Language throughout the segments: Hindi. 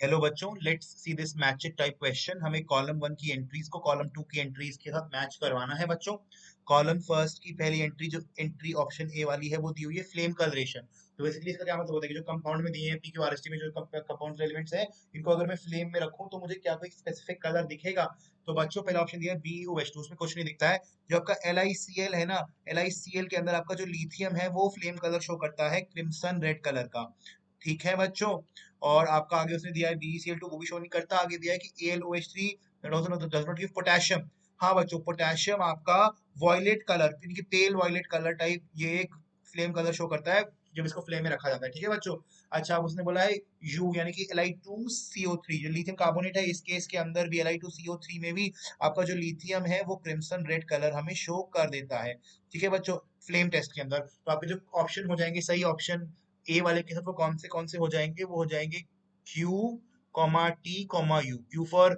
हेलो बच्चों, let's see this matching type question. हमें कॉलम वन की एंट्रीज को कॉलम टू की एंट्रीज के साथ मैच करवाना है बच्चों। कॉलम फर्स्ट की पहली एंट्री, जो एंट्री ऑप्शन ए वाली है, वो दी हुई है फ्लेम कलरेशन। तो बेसिकली इसका क्या मतलब होता है कि जो कंपाउंड में दिए हैं P Q R S T में, जो कंपाउंड एलिमेंट्स हैं, इनको अगर मैं फ्लेम में रखूं तो मुझे क्या कोई स्पेसिफिक कलर दिखेगा। तो बच्चों पहला ऑप्शन दिया है बी ओ एच टू, उसमें कुछ नहीं दिखता है। जो आपका एल आई सी एल है ना, एल आई सी एल के अंदर आपका जो लिथियम है वो फ्लेम कलर शो करता है क्रिम्सन रेड कलर का। ठीक है बच्चों। और आपका आगे उसने दिया है BeCl2, वो भी शो नहीं करता। आगे दिया है कि AlOH3 does not give potassium. हाँ बच्चों, पोटेशियम आपका वॉयलेट कलर, यानी कि पेल वॉयलेट कलर टाइप, ये एक फ्लेम कलर शो करता है जब इसको फ्लेम में रखा जाता है। ठीक है बच्चों। अच्छा, अब उसने बोला है यू यानी कि Li2CO3, जो लिथियम कार्बोनेट है, इस केस के अंदर भी Li2CO3 में भी आपका जो लिथियम है वो क्रिम्सन रेड कलर हमें शो कर देता है। ठीक है बच्चों। फ्लेम टेस्ट के अंदर तो आपके जो ऑप्शन हो जाएंगे सही ऑप्शन ए वाले के साथ, वो कौन से हो जाएंगे, वो हो जाएंगे Q comma T comma you. Q for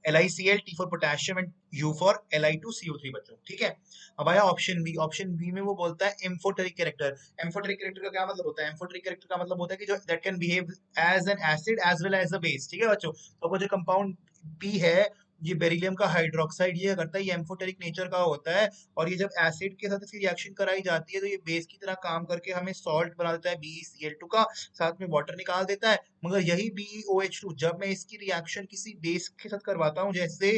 LiCl, T for potassium and you for Li2CO3 बच्चों। ठीक है। अब आया ऑप्शन बी। ऑप्शन बी में वो बोलता है एम्फोटेरिक कैरेक्टर। एम्फोटेरिक कैरेक्टर का क्या मतलब होता है? एम्फोटेरिक कैरेक्टर का मतलब होता है कि जो that can behave as an acid as well as a base. ठीक है बच्चों। तो वो जो कंपाउंड बी है, ये बेरिलियम का हाइड्रोक्साइड, ये करता है, ये एम्फोटेरिक नेचर का होता है। और ये जब एसिड के साथ इसकी रिएक्शन कराई जाती है तो ये बेस की तरह काम करके हमें सॉल्ट बना देता है BeCl2 का, साथ में वाटर निकाल देता है। मगर यही BeOH2 जब मैं इसकी रिएक्शन किसी बेस के साथ करवाता हूँ, जैसे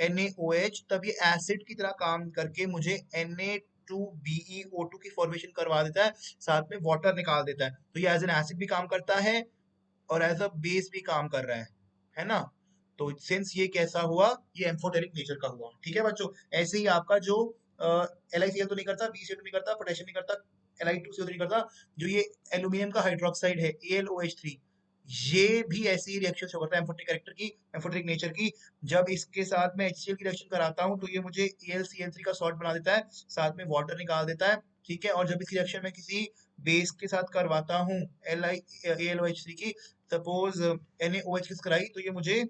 NaOH, तब ये एसिड की तरह काम करके मुझे Na2BeO2 की फॉर्मेशन करवा देता है, साथ में वाटर निकाल देता है। तो ये एज एन एसिड भी काम करता है और एज अ बेस भी काम कर रहा है ना। तो सिंस ये कैसा हुआ, ये एम्फोटेरिक नेचर का हुआ। ठीक है बच्चों। ऐसे ही आपका जो LiCl तो नहीं करता, BeCl नहीं करता, पोटेशियम नहीं करता, Li2CO नहीं करता, जो ये एल्यूमिनियम का हाइड्रोक्साइड है AlOH3, ये भी ऐसी ही रिएक्शन शो करता है एम्फोटेरिक कैरेक्टर की, एम्फोटेरिक नेचर की। जब इसके साथ में HCl की रिएक्शन कराता हूँ तो ये मुझे AlCl3 का सॉल्ट बना देता है, साथ में वाटर निकाल देता है। ठीक है। और जब इस रिएक्शन में किसी बेस के साथ करवाता हूँ AlOH3 की, सपोज NaOH किस कराई, तो ये मुझे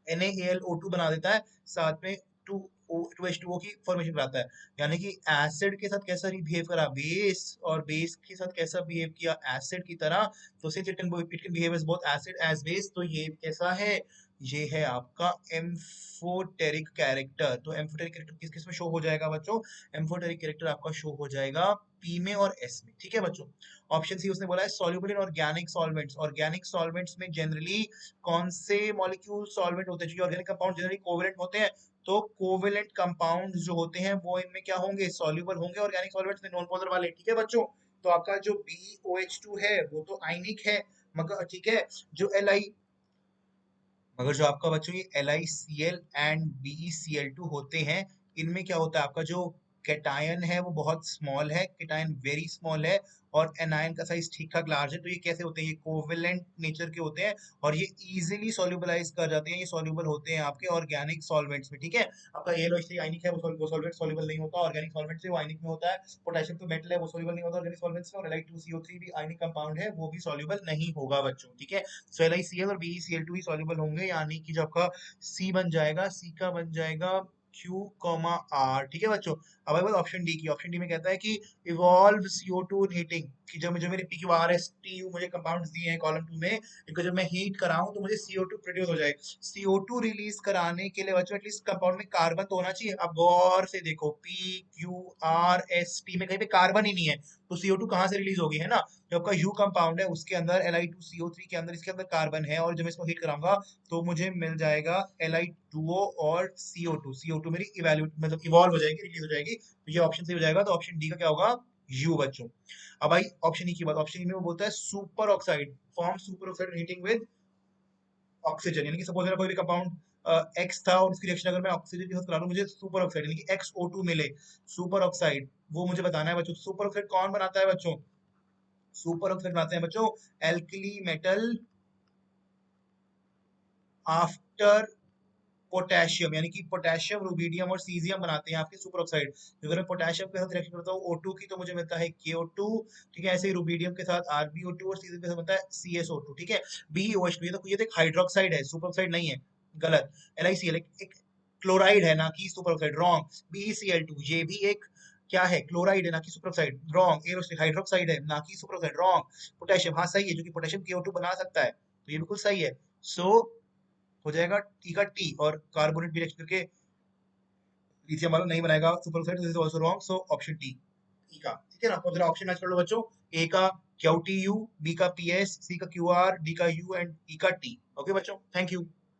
NaAlO2 बना देता है, साथ में 2H2O की फॉर्मेशन कराता है। यानी कि एसिड के साथ कैसा बिहेव करा बेस, और बेस के साथ कैसा बिहेव किया एसिड की तरह। तो since it can behave as both acid as base, तो ये कैसा है, ये है आपका एम्फोटेरिक कैरेक्टर। तो एम्फोटेरिक कैरेक्टर किस किस में शो हो जाएगा बच्चों? एम्फोटेरिक कैरेक्टर आपका शो हो जाएगा पी में और एस में। ठीक है बच्चों। ऑप्शन सी उसने बोला है soluble in organic solvents. Organic solvents में जनरली कौन से मॉलिक्यूल सॉल्वेंट होते हैं? क्योंकि ऑर्गेनिक कंपाउंड जनरली कोवेलेंट होते हैं, तो कोवेलेंट कंपाउंड जो होते हैं वो इनमें क्या होंगे, सॉल्युबल होंगे ऑर्गेनिक सॉल्वेंट्स में, नॉन पोलर वाले। ठीक है बच्चों। तो आपका जो BOH2 है वो तो आयनिक है, मगर ठीक है, जो Li, मगर जो आपका बच्चों ये LiCl एंड BeCl2 होते हैं, इनमें क्या होता है, आपका जो कैटायन है वो बहुत स्मॉल है, कैटायन वेरी स्मॉल है, और एनायन का साइज ठीक ठाक लार्ज है। तो ये कैसे होते हैं, ये कोवेलेंट नेचर के होते हैं, और ये इजीली सॉल्युबलाइज कर जाते हैं, ये सॉल्युबल होते हैं आपके ऑर्गेनिक सॉल्वेंट्स में। ठीक है। आपका AlOH3 आयनिक है, वो सॉल्वेंट सॉल्युबल नहीं होता, ऑर्गेनिक सॉल्वेंट से वो आयनिक में होता है। पोटेशियम तो मेटल है, वो सॉल्युबल नहीं होता ऑर्गेनिक सॉल्वेंट्स में, और Li2CO3 भी आयनिक कंपाउंड है, वो भी सॉल्युबल नहीं होगा बच्चों। ठीक है। सो LiCl और BeCl2 ही सॉल्युबल होंगे, यानी कि जो आपका सी बन जाएगा, सी का बन जाएगा Q कॉमा R। ठीक है बच्चों। अब आगे ऑप्शन डी की। ऑप्शन डी में कहता है कि इवॉल्व CO2 इन हीटिंग, कि जब जो मेरे PQRSTU मुझे कंपाउंड्स दिए हैं कॉलम 2 में, इनको जब मैं हीट कराऊं तो मुझे CO2 प्रोड्यूस हो जाए। CO2 रिलीज कराने के लिए बच्चों एटलीस्ट कंपाउंड में कार्बन तो होना चाहिए। अब गौर से देखो, PQRST में कहीं पे कार्बन ही नहीं है, तो CO2 कहाँ से रिलीज होगी, है ना। जो आपका U कंपाउंड है उसके अंदर Li2CO3 के अंदर, इसके अंदर कार्बन है, और जब मैं इसको हीट कराऊंगा तो मुझे मिल जाएगा Li2O और CO2। CO2 मेरी इवेल्यूट मतलब इवॉल्व हो जाएगी, रिलीज हो जाएगी। तो ये ऑप्शन सही हो जाएगा। तो ऑप्शन डी का क्या होगा, यू बच्चों। अब आई ऑप्शन ई की बात। ऑप्शन ई में वो बोलता है super oxide, form super oxide heating with oxygen. यानी कि सपोज मेरा कोई भी कंपाउंड एक्स था और उसकी रिएक्शन अगर मैं ऑक्सीजन के साथ करा लूं, मुझे सुपर ऑक्साइड यानी कि XO2 मिले। सुपर ऑक्साइड वो मुझे बताना है बच्चों। सुपर ऑक्साइड कौन बनाता है बच्चों? सुपर ऑक्साइड बनाते हैं बच्चों एल्कली मेटल आफ्टर पोटेशियम, यानी कि पोटेशियम, रुबीडियम और सीजियम बनाते हैं आपके सुपर ऑक्साइड। अगर मैं पोटेशियम के साथ रिएक्शन करता हूँ O2 की, तो मुझे मिलता है KO2। ठीक है। ऐसे ही रुबीडियम के साथ RbO2 और सीजियम के साथ बनता है CSO2। ठीक है। BeOH2, ये तो एक हाइड्रोक्साइड है, सुपर ऑक्साइड नहीं है। गलत। LiCl एक क्लोराइड है, ना कि सुपर ऑक्साइड, रॉन्ग। BeCl2 ये भी एक क्या है, क्लोराइड है ना कि सुपरऑक्साइड, रॉन्ग। ए हाइड्रोक्साइड है ना कि सुपरऑक्साइड, रॉन्ग। पोटेशियम, हाँ सही है, जो कि पोटेशियम CO2 बना सकता है, तो ये बिल्कुल सही है। सो हो जाएगा टी का टी, और कार्बोनेट भी रिएक्शन करके लिथियम वाला नहीं बनाएगा super oxide, this is also wrong, so option T. E का, ठीक है ना। तो जरा ऑप्शन मैच कर लो बच्चों। ए का क्यू टी यू, बी का पी एस, सी का क्यू आर, डी का यू एंड ई का टी। ओके बच्चों, थैंक यू।